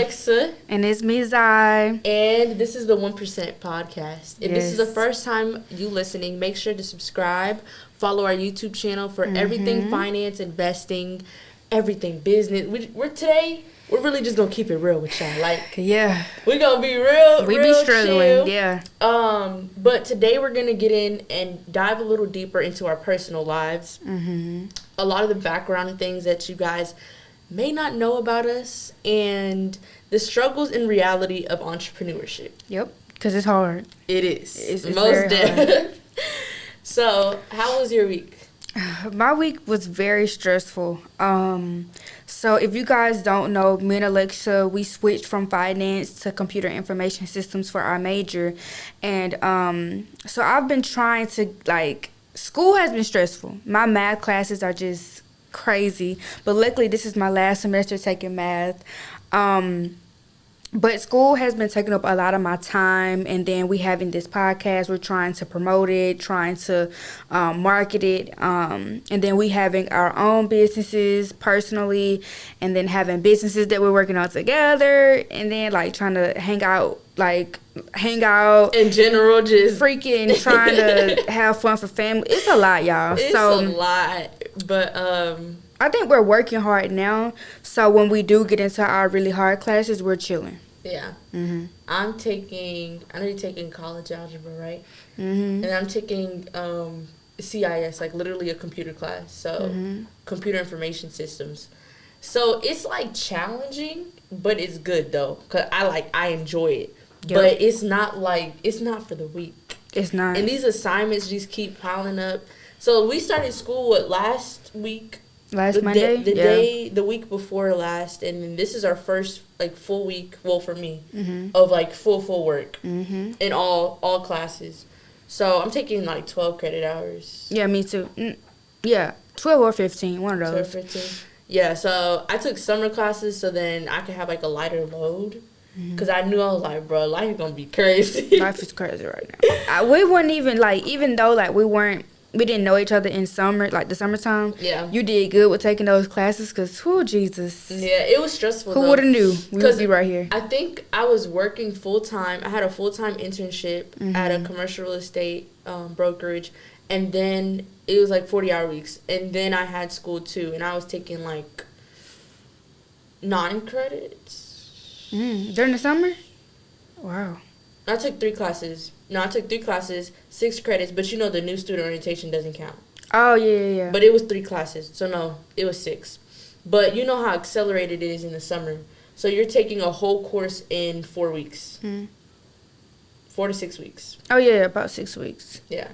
Alexa. And it's me, Zai. And this is the 1% podcast. If this is the first time you listening, make sure to subscribe. Follow our YouTube channel for everything finance, investing, everything business. We're really just going to keep it real with y'all. Like, yeah. We're going to be real We real be struggling, chill. yeah. But today we're going to get in and dive a little deeper into our personal lives. A lot of the background and things that you guys may not know about us, and the struggles and reality of entrepreneurship. Yep, because it's hard. It is. It's most hard. So, how was your week? My week was very stressful. So if you guys don't know, me and Alexa, we switched from finance to computer information systems for our major. And so I've been trying to, school has been stressful. My math classes are just crazy. But luckily, this is my last semester taking math. But school has been taking up a lot of my time, and then we having this podcast. We're trying to promote it, trying to market it, and then we having our own businesses personally, and then having businesses that we're working on together, and then trying to hang out in general, just freaking trying to have fun for family. It's a lot, y'all. It's a lot, but I think we're working hard now, so when we do get into our really hard classes, we're chilling. Yeah. I know you're taking college algebra, right? And I'm taking CIS, literally a computer class, so computer information systems. So it's challenging, but it's good though, because I enjoy it. Yep. But it's not for the week. It's not. And these assignments just keep piling up. So we started school last week? Monday? The week before last, and then this is our first full week, well, for me, of full work in all classes. So I'm taking 12 credit hours. Yeah, me too. Yeah, 12 or 15, one of those. 12, 15. Yeah, so I took summer classes so then I could have a lighter load. Because I knew, I was like, bro, life is going to be crazy. Life is crazy right now. We weren't even, even though, we didn't know each other in summer, the summertime. Yeah. You did good with taking those classes because, Jesus. Yeah, it was stressful. Who would have knew we would be right here? I think I was working full-time. I had a full-time internship at a commercial real estate brokerage. And then it was 40-hour weeks. And then I had school, too. And I was taking, 9 credits. During the summer? Wow. I took 3 classes. No, I took 3 classes, 6 credits, but the new student orientation doesn't count. Oh, yeah. But it was 3 classes, so no, it was 6. But you know how accelerated it is in the summer. So you're taking a whole course in 4 weeks. 4 to 6 weeks. Oh, yeah, about 6 weeks. Yeah.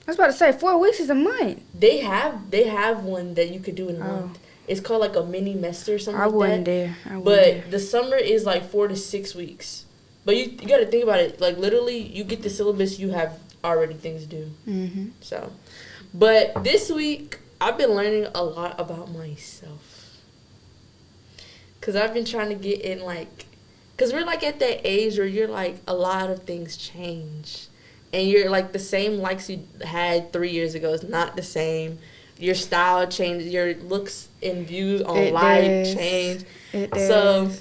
I was about to say, 4 weeks is a month. They have one that you could do in a month. It's called a mini semester or something like that. I wasn't there. But the summer is 4 to 6 weeks. But you got to think about it. Literally, you get the syllabus, you have already things to do. So, but this week, I've been learning a lot about myself. Because I've been trying to get in, because we're, at that age where you're, a lot of things change. And you're, the same likes you had 3 years ago is not the same. Your style changes. Your looks and views on life change. It does. So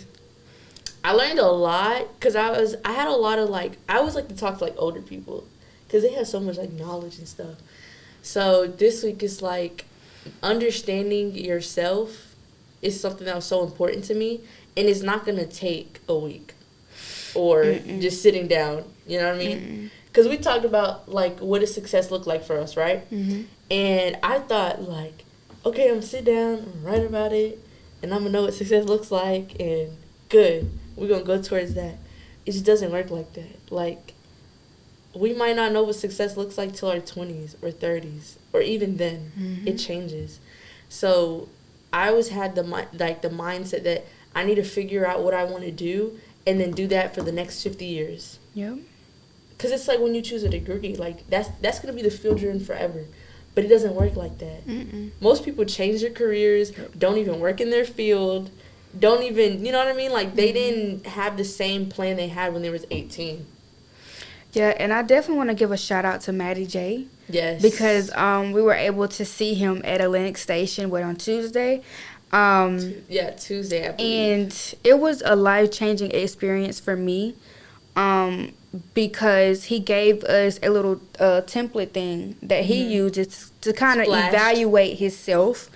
I learned a lot because I had a lot of I always like to talk to older people because they have so much knowledge and stuff. So this week is understanding yourself is something that was so important to me, and it's not gonna take a week or just sitting down. You know what I mean? Because we talked about what does success look like for us, right? And I thought okay, I'm gonna sit down and write about it, and I'm gonna know what success looks like, and good. We're going to go towards that. It just doesn't work like that. We might not know what success looks like till our 20s or 30s. Or even then. It changes. So, I always had the mindset that I need to figure out what I want to do and then do that for the next 50 years. Yep. Because it's when you choose a degree. That's going to be the field you're in forever. But it doesn't work like that. Most people change their careers, don't even work in their field. Don't even, you know what I mean? They didn't have the same plan they had when they was 18. Yeah, and I definitely want to give a shout out to Matty J. Yes. Because we were able to see him at Atlantic Station on Tuesday. Tuesday, I believe. And it was a life-changing experience for me, because he gave us a little template thing that he uses to kind of evaluate himself.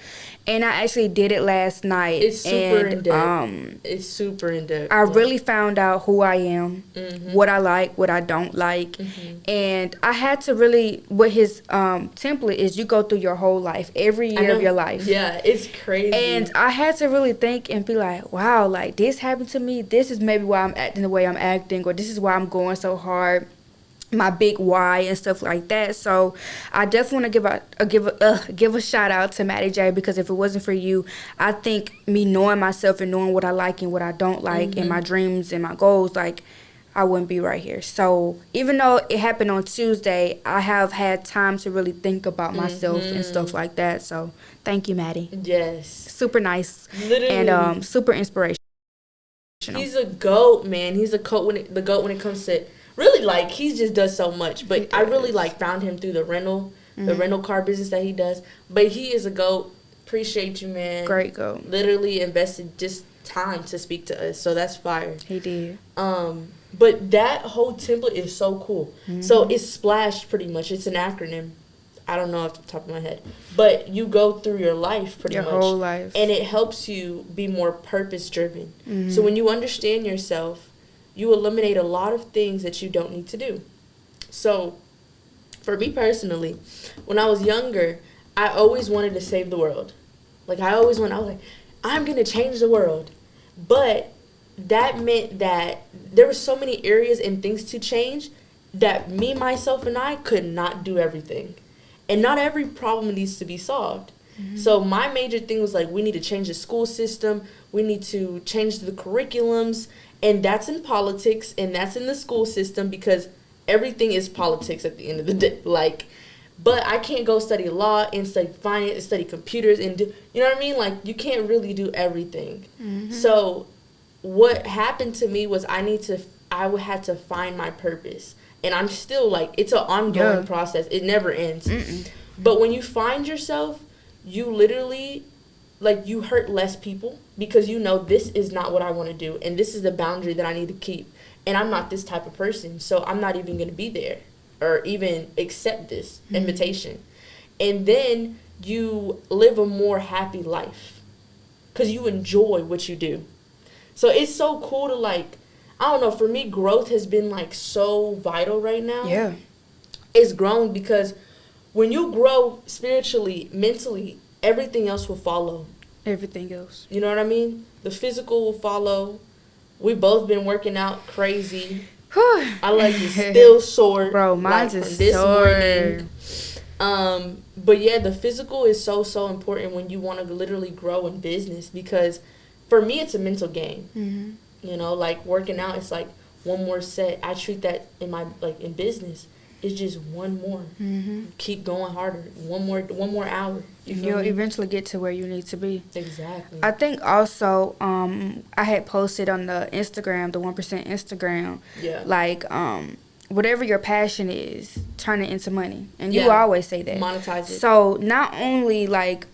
And I actually did it last night. It's super in depth. It's super in depth. I really found out who I am, what I like, what I don't like. And I had to really, what his template is, you go through your whole life, every year of your life. Yeah, it's crazy. And I had to really think and be like, wow, like this happened to me. This is maybe why I'm acting the way I'm acting, or this is why I'm going so hard. My big why and stuff like that. So I definitely want to give a shout out to Maddie J, because if it wasn't for you, I think me knowing myself and knowing what I like and what I don't like and my dreams and my goals, like I wouldn't be right here. So even though it happened on Tuesday, I have had time to really think about myself and stuff like that. So thank you, Maddie. Yes. Super nice. Literally. And super inspirational. He's a goat, man. He's the goat when it comes to really, like, he just does so much. But I really like found him through the rental car business that he does. But he is a goat. Appreciate you, man. Great goat. Literally invested just time to speak to us, so that's fire. He did. But that whole template is so cool. So it's SPLASH pretty much. It's an acronym. I don't know off the top of my head, but you go through your life pretty much. Your whole life. And it helps you be more purpose driven. So when you understand yourself, you eliminate a lot of things that you don't need to do. So for me personally, when I was younger, I always wanted to save the world. Like I was like, I'm going to change the world. But that meant that there were so many areas and things to change that me, myself, and I could not do everything. And not every problem needs to be solved. So my major thing was like, we need to change the school system. We need to change the curriculums. And that's in politics and that's in the school system, because everything is politics at the end of the day. Like, but I can't go study law and study finance and study computers and do, you know what I mean? Like, you can't really do everything. So what happened to me was I had to find my purpose. And I'm still like, it's an ongoing process. It never ends. But when you find yourself, you literally, like, you hurt less people, because you know this is not what I want to do. And this is the boundary that I need to keep. And I'm not this type of person. So I'm not even going to be there or even accept this invitation. And then you live a more happy life because you enjoy what you do. So it's so cool to, like, I don't know, for me, growth has been, like, so vital right now. Yeah. It's growing because when you grow spiritually, mentally, everything else will follow. Everything else. You know what I mean? The physical will follow. We've both been working out crazy. I like it still sore. Bro, mine's like, is this sore. morning. But yeah, the physical is so important when you want to literally grow in business, because for me, it's a mental game. You know, like working out, it's like one more set. I treat that in my, like, in business, it's just one more. Keep going harder. One more hour. You'll eventually get to where you need to be. Exactly. I think also, I had posted on the Instagram, the 1% Instagram, like, whatever your passion is, turn it into money. And you always say that. Monetize it. So not only, like,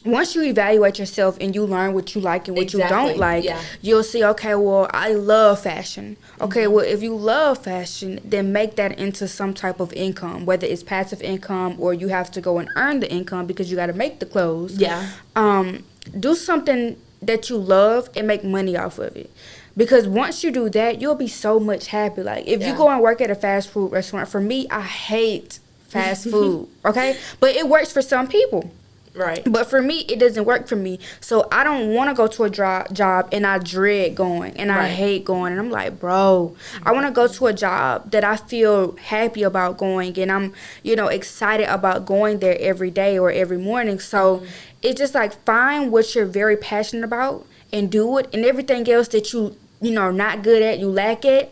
once you evaluate yourself and you learn what you like and what you don't like, you'll see, okay, well, I love fashion. Okay, well, if you love fashion, then make that into some type of income, whether it's passive income or you have to go and earn the income because you got to make the clothes. Do something that you love and make money off of it. Because once you do that, you'll be so much happy. Like, if you go and work at a fast food restaurant, for me, I hate fast food, okay? But it works for some people. Right. But for me, it doesn't work for me. So I don't want to go to a job and I dread going and I hate going. And I'm like, bro, I want to go to a job that I feel happy about going and I'm, you know, excited about going there every day or every morning. So it's just like, find what you're very passionate about and do it. And everything else that you know, are not good at, you lack at,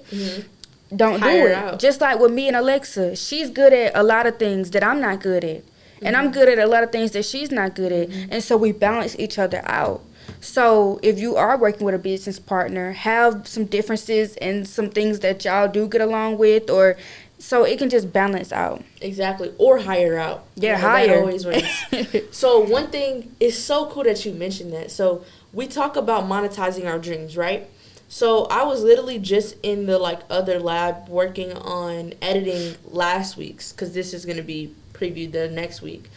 don't do it. Just like with me and Alexa, she's good at a lot of things that I'm not good at. And I'm good at a lot of things that she's not good at. And so we balance each other out. So if you are working with a business partner, have some differences and some things that y'all do get along with, or So it can just balance out. Exactly. Or hire out. Yeah, That hire. always wins. So one thing, is so cool that you mentioned that. So we talk about monetizing our dreams, right? So I was literally just in the like other lab working on editing last week's, because this is going to be previewed the next week.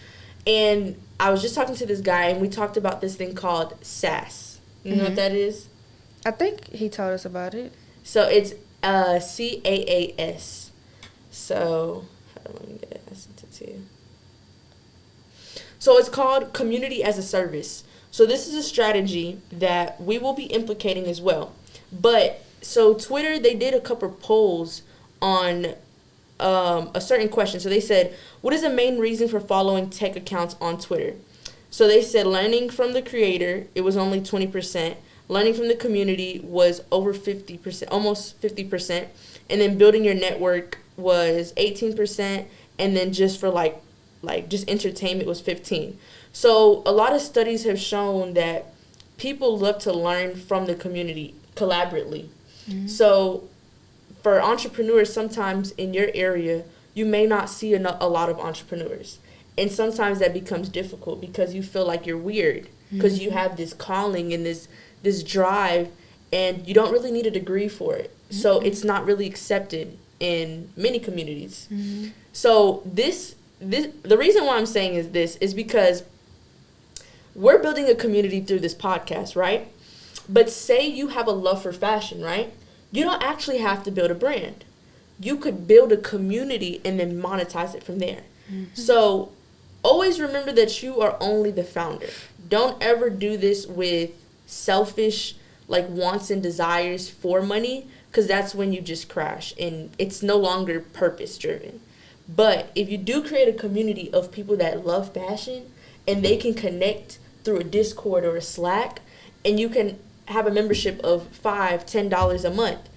And I was just talking to this guy, and we talked about this thing called SaaS. You know what that is? I think he told us about it. So it's CAAS. So, hold on, let me get it. I sent it to you. So it's called Community as a Service. So this is a strategy that we will be implicating as well. But, so Twitter, they did a couple polls on a certain question. So they said, what is the main reason for following tech accounts on Twitter? So they said learning from the creator, it was only 20%. Learning from the community was over 50%, almost 50%. And then building your network was 18%. And then just for like just entertainment was 15%. So a lot of studies have shown that people love to learn from the community collaboratively. So for entrepreneurs, sometimes in your area, you may not see a lot of entrepreneurs. And sometimes that becomes difficult because you feel like you're weird because you have this calling and this drive, and you don't really need a degree for it. So it's not really accepted in many communities. So the reason why I'm saying is because we're building a community through this podcast, right? But say you have a love for fashion, right? You don't actually have to build a brand. You could build a community and then monetize it from there. So always remember that you are only the founder. Don't ever do this with selfish like wants and desires for money, because that's when you just crash and it's no longer purpose driven. But if you do create a community of people that love fashion and they can connect through a Discord or a Slack, and you can have a membership of $5-10 a month,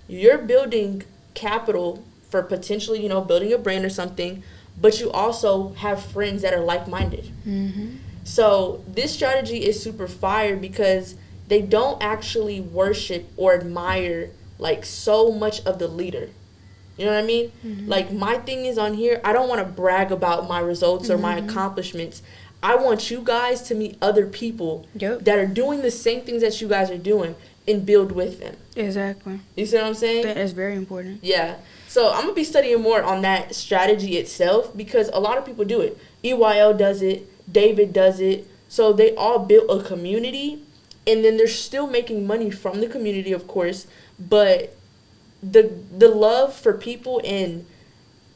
you're building capital for potentially, building a brand or something, but you also have friends that are like-minded. So this strategy is super fire because they don't actually worship or admire like so much of the leader. You know what I mean? Like my thing is on here, I don't want to brag about my results or my accomplishments. I want you guys to meet other people that are doing the same things that you guys are doing and build with them. Exactly. You see what I'm saying? That is very important. Yeah. So I'm going to be studying more on that strategy itself because a lot of people do it. EYL does it. David does it. So they all built a community, and then they're still making money from the community, of course, but the love for people, and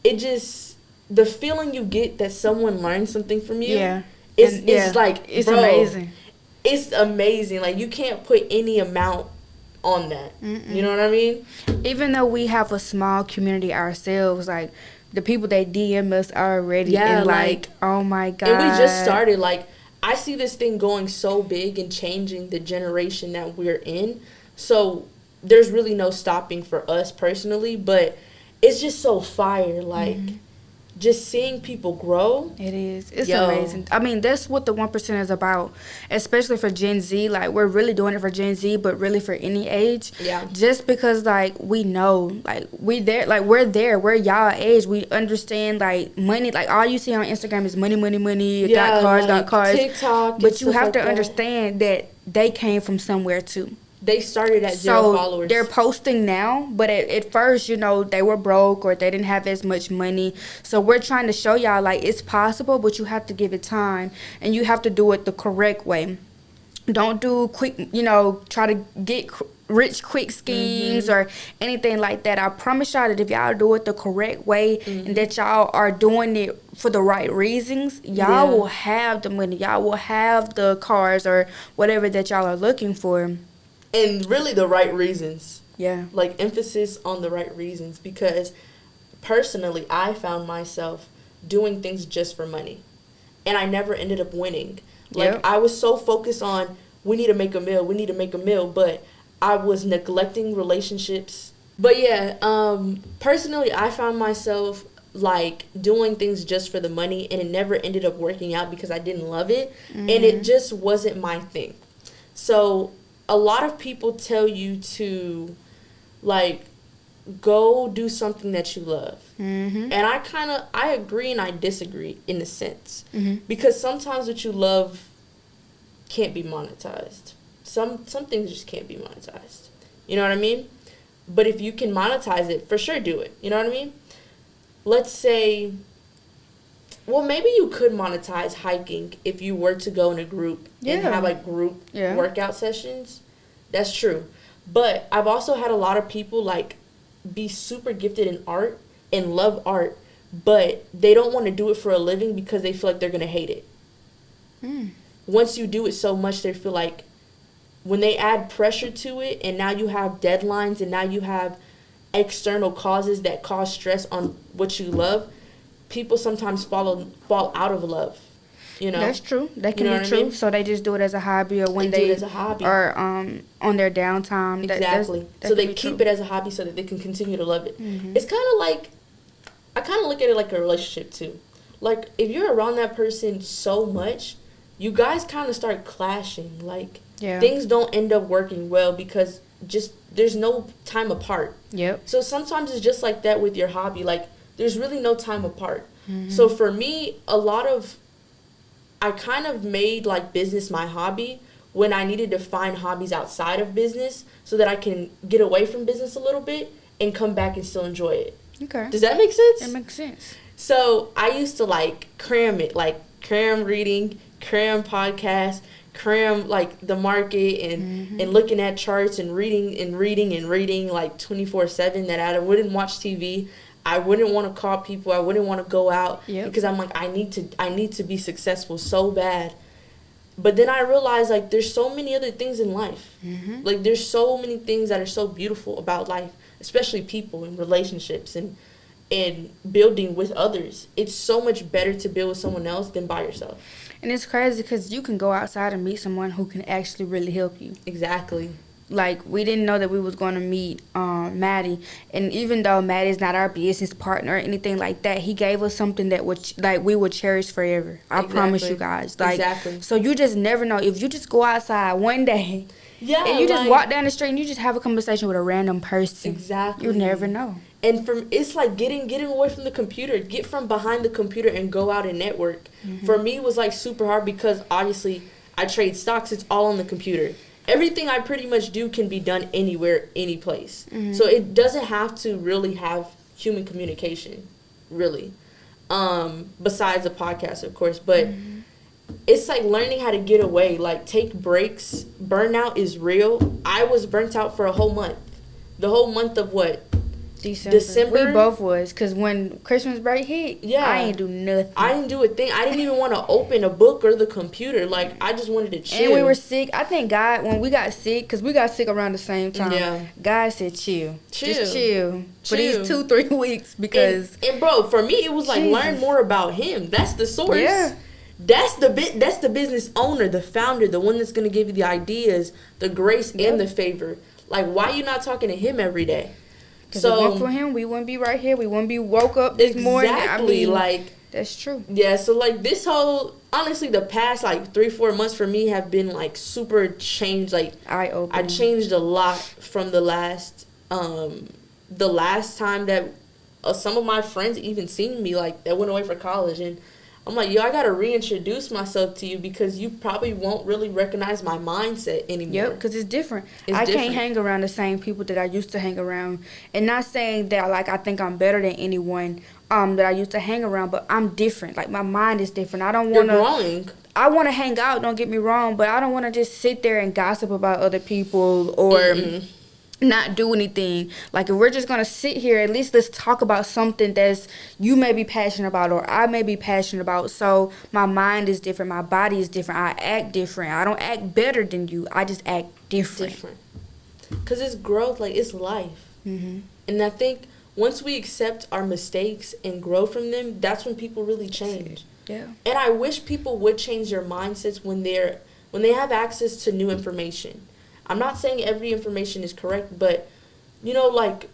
it just, the feeling you get that someone learned something from you, it's like, it's bro, amazing. It's amazing. Like, you can't put any amount on that. You know what I mean? Even though we have a small community ourselves, like the people that DM us already, Yeah, and like, oh my god, and we just started. Like, I see this thing going so big and changing the generation that we're in. So there's really no stopping for us personally, but it's just so fire. Like, just seeing people grow. It is. It's amazing. I mean, that's what the 1% is about, especially for Gen Z. Like, we're really doing it for Gen Z, but really for any age. Yeah. Just because, like, we know, like, we're there. We're y'all age. We understand, like, money. Like, all you see on Instagram is money, money, money. Yeah, got cars. TikTok. But you have like to that. understand that they came from somewhere, too. They started at 0 followers. They're posting now, but at first, they were broke or they didn't have as much money. So we're trying to show y'all, like, it's possible, but you have to give it time, and you have to do it the correct way. Don't do quick, try to get rich quick schemes or anything like that. I promise y'all that if y'all do it the correct way and that y'all are doing it for the right reasons, y'all will have the money. Y'all will have the cars or whatever that y'all are looking for. And really the right reasons. Yeah. Like, emphasis on the right reasons. Because, personally, I found myself doing things just for money. And I never ended up winning. Like, I was so focused on, we need to make a meal. But I was neglecting relationships. But, yeah, personally, I found myself, like, doing things just for the money. And it never ended up working out because I didn't love it. And it just wasn't my thing. So a lot of people tell you to, like, go do something that you love. Mm-hmm. And I agree and I disagree in a sense. Mm-hmm. Because sometimes what you love can't be monetized. Some things just can't be monetized. You know what I mean? But if you can monetize it, for sure do it. You know what I mean? Let's say, well, maybe you could monetize hiking if you were to go in a group and have like group workout sessions. That's true. But I've also had a lot of people like be super gifted in art and love art, but they don't want to do it for a living because they feel like they're going to hate it. Once you do it so much, they feel like when they add pressure to it and now you have deadlines and now you have external causes that cause stress on what you love, people sometimes fall out of love. You know? That's true. That can be true. I mean? So they just do it as a hobby, or when they do it as a hobby, or on their downtime. Exactly. So they keep it as a hobby so that they can continue to love it. Mm-hmm. It's kind of like, I kind of look at it like a relationship too. Like if you're around that person so much, you guys kind of start clashing. Like things don't end up working well because just there's no time apart. Yep. So sometimes it's just like that with your hobby. Like there's really no time apart. Mm-hmm. So for me, I kind of made like business my hobby when I needed to find hobbies outside of business so that I can get away from business a little bit and come back and still enjoy it. Okay. Does that make sense? That makes sense. So I used to like cram it, like cram reading, cram podcasts, cram like the market and looking at charts and reading like 24/7 that I wouldn't watch TV. I wouldn't want to call people. I wouldn't want to go out because I'm like, I need to be successful so bad. But then I realized like there's so many other things in life. Mm-hmm. Like there's so many things that are so beautiful about life, especially people and relationships and building with others. It's so much better to build with someone else than by yourself. And it's crazy because you can go outside and meet someone who can actually really help you. Exactly. Like, we didn't know that we was going to meet Maddie. And even though Maddie's not our business partner or anything like that, he gave us something that we would cherish forever. I promise you guys. Like, exactly. So you just never know. If you just go outside one day and you just walk down the street and you just have a conversation with a random person. Exactly. You never know. And it's like getting away from the computer. Get from behind the computer and go out and network. Mm-hmm. For me, it was like super hard because obviously I trade stocks. It's all on the computer. Everything I pretty much do can be done anywhere, any place. Mm-hmm. So it doesn't have to really have human communication, really. Besides the podcast, of course. But it's like learning how to get away, like take breaks. Burnout is real. I was burnt out for a whole month. The whole month of what? December. We both was, because when Christmas break hit, I ain't do nothing. I didn't do a thing. I didn't even want to open a book or the computer. Like, I just wanted to chill. And we were sick. I think God, when we got sick, because we got sick around the same time, God said chill. Just chill. For these 2-3 weeks, because... And bro, for me, it was like, learn more about him. That's the source. Yeah. That's the business owner, the founder, the one that's going to give you the ideas, the grace, and the favor. Like, why you not talking to him every day? Because if it weren't for him, we wouldn't be right here. We wouldn't be woke up this morning. I mean, like, that's true. Yeah, so, like, this whole, honestly, the past, like, 3-4 months for me have been, like, super changed. Like, eye-opening. I changed a lot from the last time that some of my friends even seen me, like, that went away for college. And I'm like, yo, I got to reintroduce myself to you because you probably won't really recognize my mindset anymore. Yep, because it's different. I can't hang around the same people that I used to hang around. And not saying that, like, I think I'm better than anyone that I used to hang around, but I'm different. Like, my mind is different. I don't want to... You're growing. I want to hang out, don't get me wrong, but I don't want to just sit there and gossip about other people or... not do anything. Like, if we're just gonna sit here, at least let's talk about something that's you may be passionate about or I may be passionate about. So my mind is different, my body is different, I act different. I don't act better than you, I just act different. Because it's growth, like, it's life. And I think once we accept our mistakes and grow from them, that's when people really change. Yeah. And I wish people would change their mindsets when they have access to new information. I'm not saying every information is correct, but, you know, like,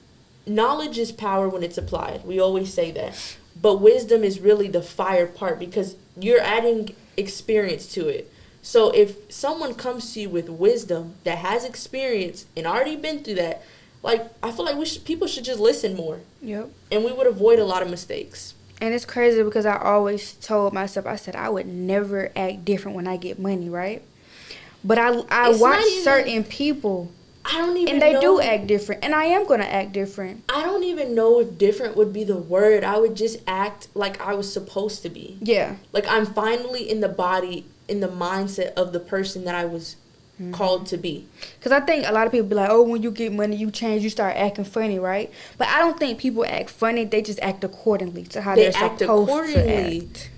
knowledge is power when it's applied. We always say that. But wisdom is really the fire part because you're adding experience to it. So if someone comes to you with wisdom that has experience and already been through that, like, I feel like people should just listen more. Yep. And we would avoid a lot of mistakes. And it's crazy because I always told myself, I said, I would never act different when I get money, right? But I watch certain people, I don't even and they know. do act different, and I am going to act different. I don't even know if different would be the word. I would just act like I was supposed to be. Yeah. Like, I'm finally in the body, in the mindset of the person that I was called to be. Because I think a lot of people be like, oh, when you get money, you change, you start acting funny, right? But I don't think people act funny. They just act accordingly to how they're supposed to act.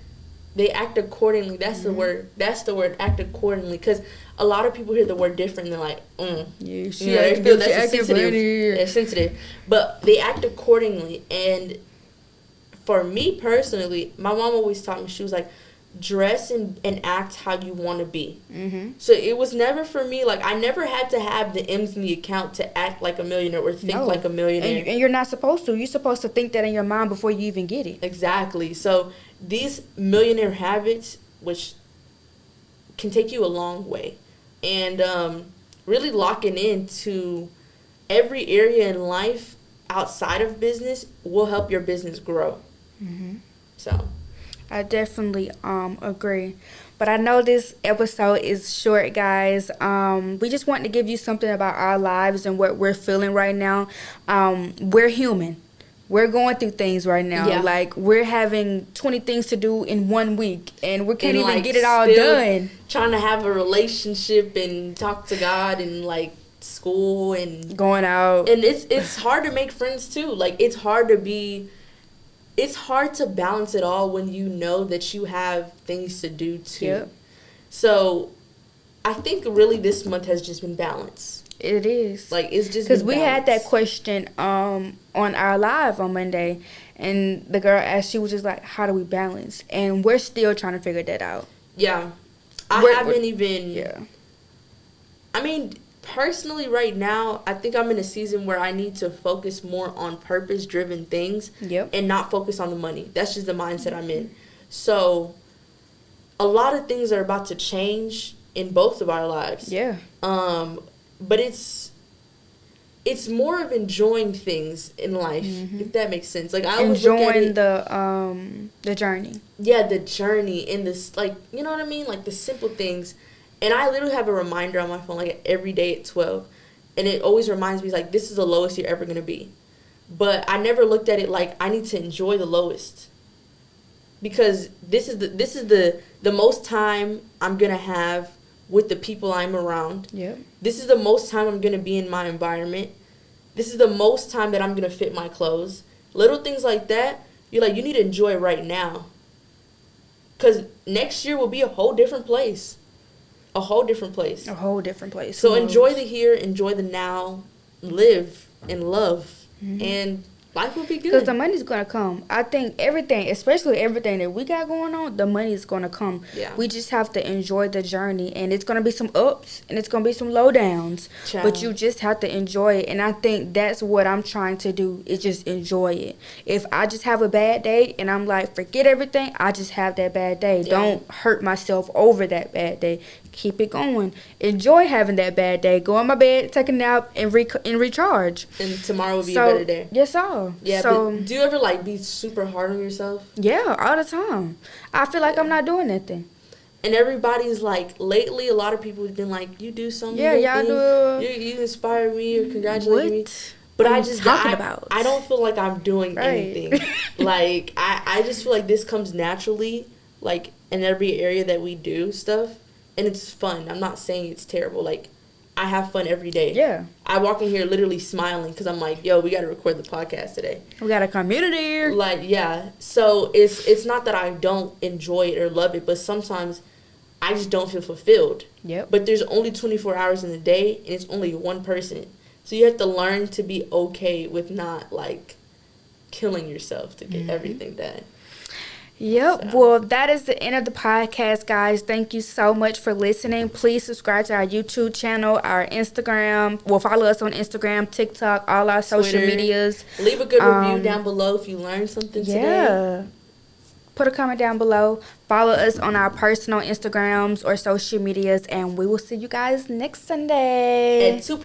They act accordingly. That's the word. That's the word, act accordingly. Because a lot of people hear the word different and they're like, Yeah, they feel that's sensitive. They're sensitive. But they act accordingly. And for me personally, my mom always taught me, she was like, dress and act how you want to be. So it was never for me, like, I never had to have the M's in the account to act like a millionaire or think like a millionaire. And you're not supposed to. You're supposed to think that in your mind before you even get it. Exactly. So these millionaire habits, which can take you a long way, and really locking into every area in life outside of business will help your business grow. So I definitely agree. But I know this episode is short, guys. We just want to give you something about our lives and what we're feeling right now. We're human. We're going through things right now. Yeah. Like, we're having 20 things to do in 1 week, and we can't even like, get it all still done. Trying to have a relationship and talk to God and, like, school and going out. And it's hard to make friends too. Like, it's hard to balance it all when you know that you have things to do too. Yep. So I think really this month has just been balance. It is. Like, it's just because we had that question on our live on Monday, and the girl asked, she was just like, how do we balance? And we're still trying to figure that out. Yeah. I mean, personally right now, I think I'm in a season where I need to focus more on purpose-driven things. Yep. And not focus on the money. That's just the mindset I'm in. So a lot of things are about to change in both of our lives. Yeah. But it's more of enjoying things in life, if that makes sense. Like, I always enjoying the journey. Yeah, the journey and this, like, you know what I mean? Like, the simple things. And I literally have a reminder on my phone, like, every day at 12. And it always reminds me, like, this is the lowest you're ever going to be. But I never looked at it like I need to enjoy the lowest. Because this is the most time I'm going to have with the people I'm around. Yep. This is the most time I'm going to be in my environment. This is the most time that I'm going to fit my clothes. Little things like that, you're like, you need to enjoy right now. Because next year will be a whole different place. A whole different place. A whole different place. So enjoy the here, enjoy the now, live and love, and life will be good. Because the money's going to come. I think everything, especially everything that we got going on, the money's going to come. Yeah. We just have to enjoy the journey. And it's going to be some ups and it's going to be some low downs. Child. But you just have to enjoy it. And I think that's what I'm trying to do, is just enjoy it. If I just have a bad day and I'm like, forget everything, I just have that bad day. Yeah. Don't hurt myself over that bad day. Keep it going. Enjoy having that bad day. Go in my bed, take a nap, and recharge. And tomorrow will be a better day. Yes, sir. Yeah, so, but do you ever, like, be super hard on yourself? Yeah, all the time. I feel like I'm not doing nothing. And everybody's like, lately, a lot of people have been like, you do something. Yeah, y'all do. You inspire me or congratulate me. But But I just talking about. I don't feel like I'm doing anything. Like, I just feel like this comes naturally, like, in every area that we do stuff. And it's fun. I'm not saying it's terrible. Like, I have fun every day. Yeah. I walk in here literally smiling because I'm like, yo, we got to record the podcast today. We got a community here. Like, yeah. So it's not that I don't enjoy it or love it, but sometimes I just don't feel fulfilled. Yep. But there's only 24 hours in the day, and it's only one person. So you have to learn to be okay with not, like, killing yourself to get everything done. Yep. So. Well, that is the end of the podcast, guys. Thank you so much for listening. Please subscribe to our YouTube channel, our Instagram. Well, follow us on Instagram, TikTok, all our social medias. Leave a good review down below if you learned something today. Yeah. Put a comment down below. Follow us on our personal Instagrams or social medias, and we will see you guys next Sunday. At 2